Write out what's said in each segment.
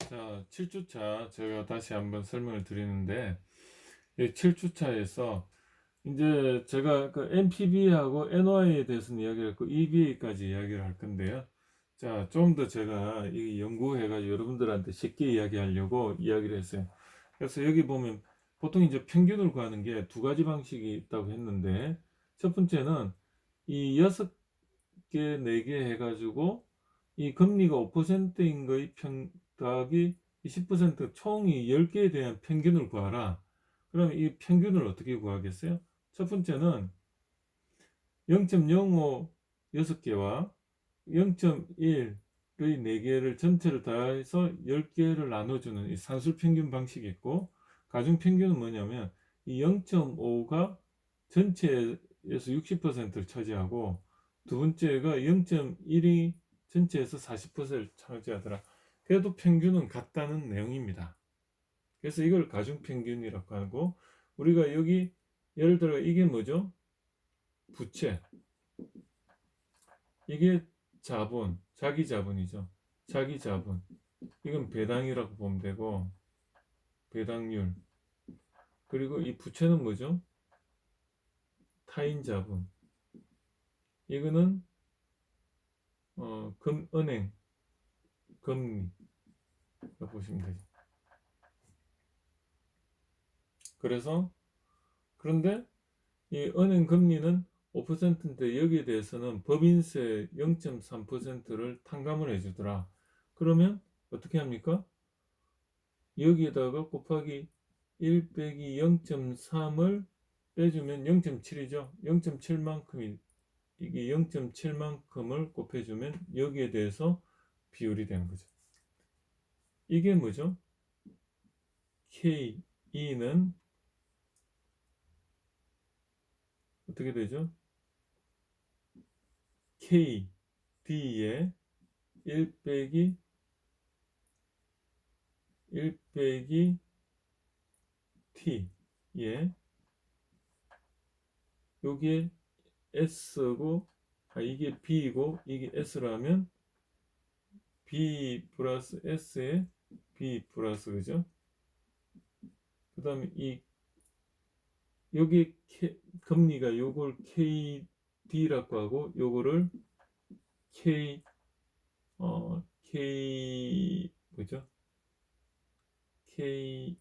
자, 7주차 제가 다시 한번 설명을 드리는데, 이 7주차에서 이제 제가 그 NPV하고 NOI에 대해서는 이야기를 했고, EVA까지 이야기를 할 건데요. 자, 좀 더 제가 이 연구해가지고 여러분들한테 쉽게 이야기하려고 이야기를 했어요. 그래서 여기 보면 보통 이제 평균을 구하는 게 두 가지 방식이 있다고 했는데, 첫 번째는 이 6개, 4개 해가지고 이 금리가 5%인 거의 더하기 이 10% 총이 10개에 대한 평균을 구하라. 그러면 이 평균을 어떻게 구하겠어요? 첫 번째는 0.05 6개와 0.1의 4개를 전체를 다해서 10개를 나눠주는 이 산술평균 방식이 있고, 가중평균은 뭐냐면 이 0.5가 전체에서 60%를 차지하고, 두 번째가 0.1이 전체에서 40%를 차지하더라. 그래도 평균은 같다는 내용입니다. 그래서 이걸 가중평균이라고 하고, 우리가 여기 예를 들어 이게 뭐죠? 부채. 이게 자본, 자기 자본이죠. 자기 자본. 이건 배당이라고 보면 되고, 배당률. 그리고 이 부채는 뭐죠? 타인 자본. 이거는 은행 금리라고 보시면 되죠. 그래서 그런데 이 은행 금리는 5%인데 여기에 대해서는 법인세 0.3%를 탕감을 해주더라. 그러면 어떻게 합니까? 여기에다가 곱하기 1 빼기 0.3을 빼주면 0.7이죠. 0.7만큼이 이게 0.7만큼을 곱해주면 여기에 대해서 비율이 되는 거죠. 이게 뭐죠? K2는 어떻게 되죠? K, D에 1 빼기 1 빼기 T에 요게 S고, 이게 B이고 이게 S라면 B 플러스 S에 B 플러스, 그죠? 그 다음에 이 여기 금리가 요걸 KD라고 하고 요거를 K K 뭐죠? K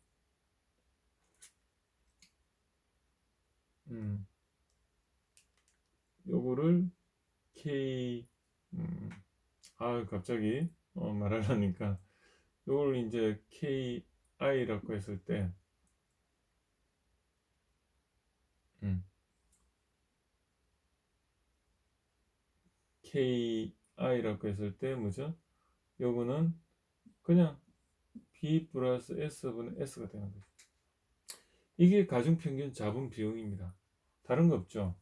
음 요거를 K 갑자기 말하려니까 요걸 이제 KI라고 했을 때 KI라고 했을 때 뭐죠? 요거는 그냥 B 플러스 S분의 S가 되는 거죠. 이게 가중평균 자본 비용입니다. 다른 거 없죠?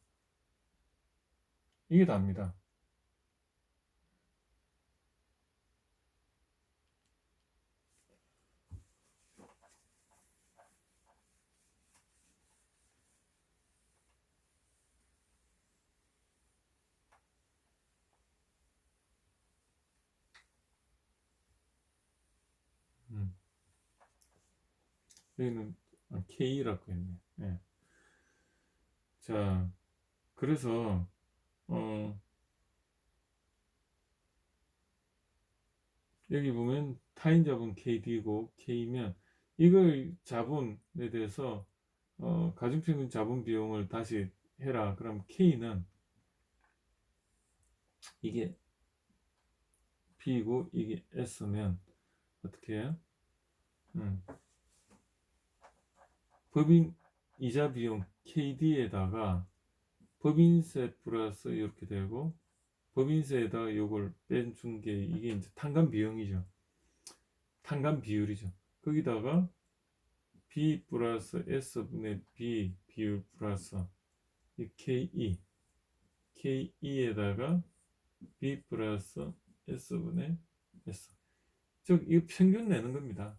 이게 답니다. 음. 여기는 K라고 했네. 네. 자, 그래서 어, 여기 보면 타인 자본 KD고 K면 이걸 자본에 대해서 가중평균 자본 비용을 다시 해라. 그럼 K는 이게 B고 이게 S면 어떻게 해요? 법인 이자 비용 KD에다가 법인세 플러스 이렇게 되고, 법인세에다가 요걸 뺀준 게 이게 이제 탕감 비용이죠. 탕감 비율이죠. 거기다가 B 플러스 S분의 B 비율 플러스 이 KE에다가 B 플러스 S분의 S. 즉, 이 평균 내는 겁니다.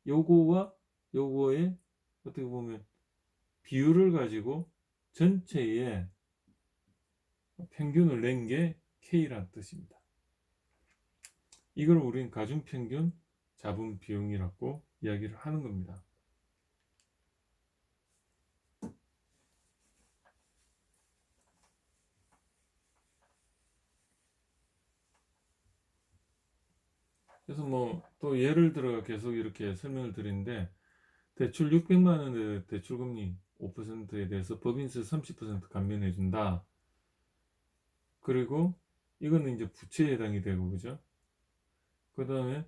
요거와 요거의 어떻게 보면 비율을 가지고 전체의 평균을 낸 게 K라는 뜻입니다. 이걸 우리는 가중평균 자본 비용이라고 이야기를 하는 겁니다. 그래서 뭐 또 예를 들어 계속 이렇게 설명을 드리는데, 대출 600만 원의 대출금리 5%에 대해서 법인세 30% 감면해 준다. 그리고 이거는 이제 부채에 해당이 되고, 그죠? 그 다음에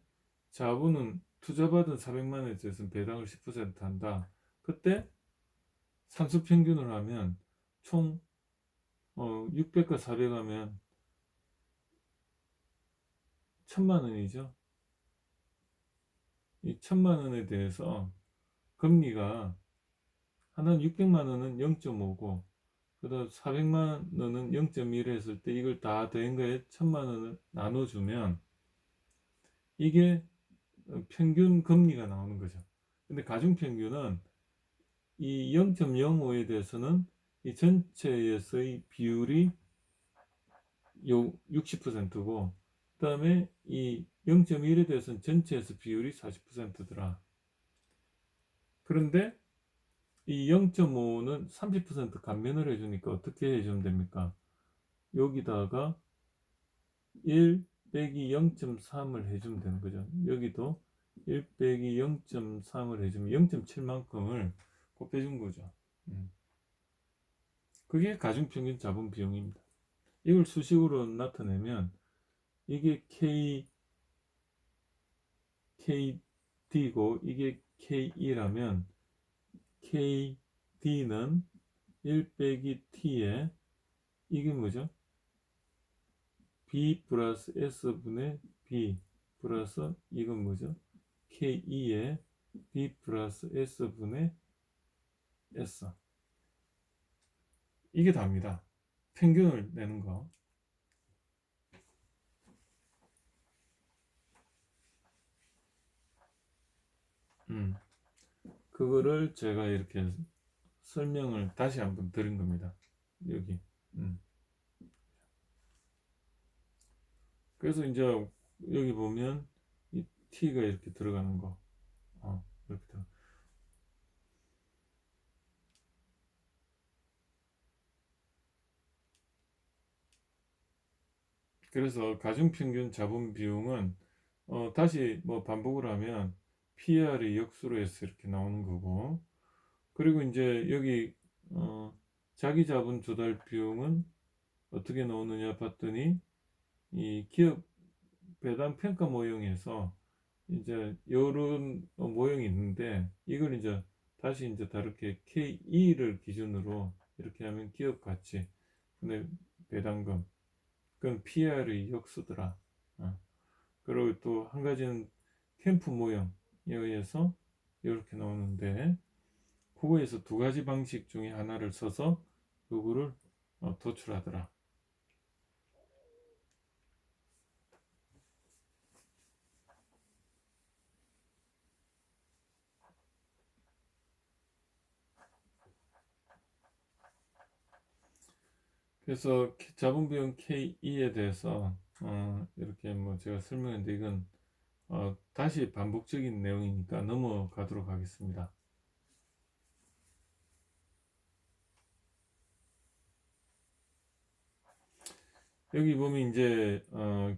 자본은 투자받은 400만 원에 대해서 배당을 10% 한다. 그때 산수 평균을 하면 총 600과 400 하면 1000만 원이죠. 이 1000만 원에 대해서 금리가 하나는 600만 원은 0.5고, 그 다음 400만 원은 0.1 했을 때 이걸 다 더한 거에 1000만 원을 나눠주면 이게 평균 금리가 나오는 거죠. 근데 가중평균은 이 0.05에 대해서는 이 전체에서의 비율이 요 60%고, 그 다음에 이 0.1에 대해서는 전체에서 비율이 40%더라. 그런데 이 0.5는 30% 감면을 해주니까 어떻게 해주면 됩니까? 여기다가 1 빼기 0.3을 해주면 되는 거죠. 여기도 1 빼기 0.3을 해주면 0.7만큼을 곱해준 거죠. 그게 가중평균 자본 비용입니다. 이걸 수식으로 나타내면 이게 KD고 이게 KE라면 KD는 1 빼기 T에 이게 뭐죠? B 플러스 S분의 B 플러스 이건 뭐죠? KE에 B 플러스 S분의 S. 이게 답니다. 평균을 내는 거. 그거를 제가 이렇게 설명을 다시 한번 드린 겁니다. 여기. 그래서 이제 여기 보면 이 T가 이렇게 들어가는 거. 이렇게 들어. 그래서 가중평균 자본 비용은 다시 뭐 반복을 하면 PR의 역수로 해서 이렇게 나오는 거고, 그리고 이제 여기 자기 자본 조달 비용은 어떻게 나오느냐 봤더니 이 기업 배당 평가 모형에서 이제 이런 모형이 있는데, 이걸 이제 다시 이제 다르게 KE를 기준으로 이렇게 하면 기업 가치 근데 배당금, 그건 PR의 역수더라. 그리고 또 한 가지는 캠프 모형에 의해서 이렇게 나오는데, 그거에서 두 가지 방식 중에 하나를 써서 요거를 도출하더라. 그래서 자본 비용 KE에 대해서 이렇게 뭐 제가 설명했는데, 이건 다시 반복적인 내용이니까 넘어가도록 하겠습니다. 여기 보면 이제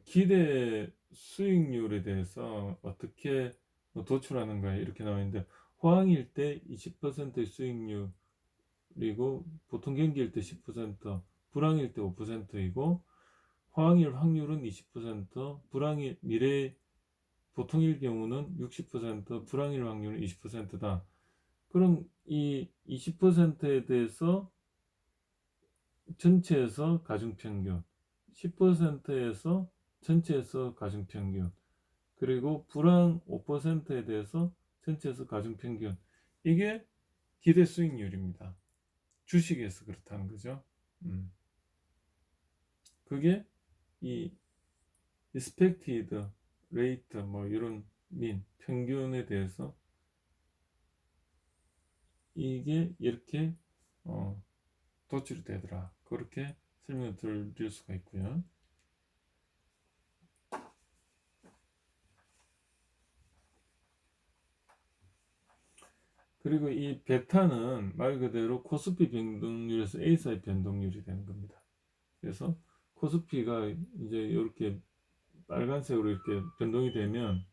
기대 수익률에 대해서 어떻게 도출하는가 이렇게 나와 있는데, 호황일 때 20%의 수익률이고 보통 경기일 때 10%, 불황일 때 5%이고, 호황일 확률은 20%, 불황일 미래 보통일 경우는 60%, 불황일 확률은 20%다. 그럼 이 20%에 대해서 전체에서 가중평균, 10%에서 전체에서 가중평균, 그리고 불황 5%에 대해서 전체에서 가중평균, 이게 기대 수익률입니다. 주식에서 그렇다는 거죠. 그게 이 expected rate 뭐 이런 평균에 대해서 이게 이렇게 도출이 되더라. 그렇게 설명을 드릴 수가 있고요. 그리고 이 베타는 말 그대로 코스피 변동률에서 A사의 변동률이 되는 겁니다. 그래서 코스피가 이제 이렇게 빨간색으로 이렇게 변동이 되면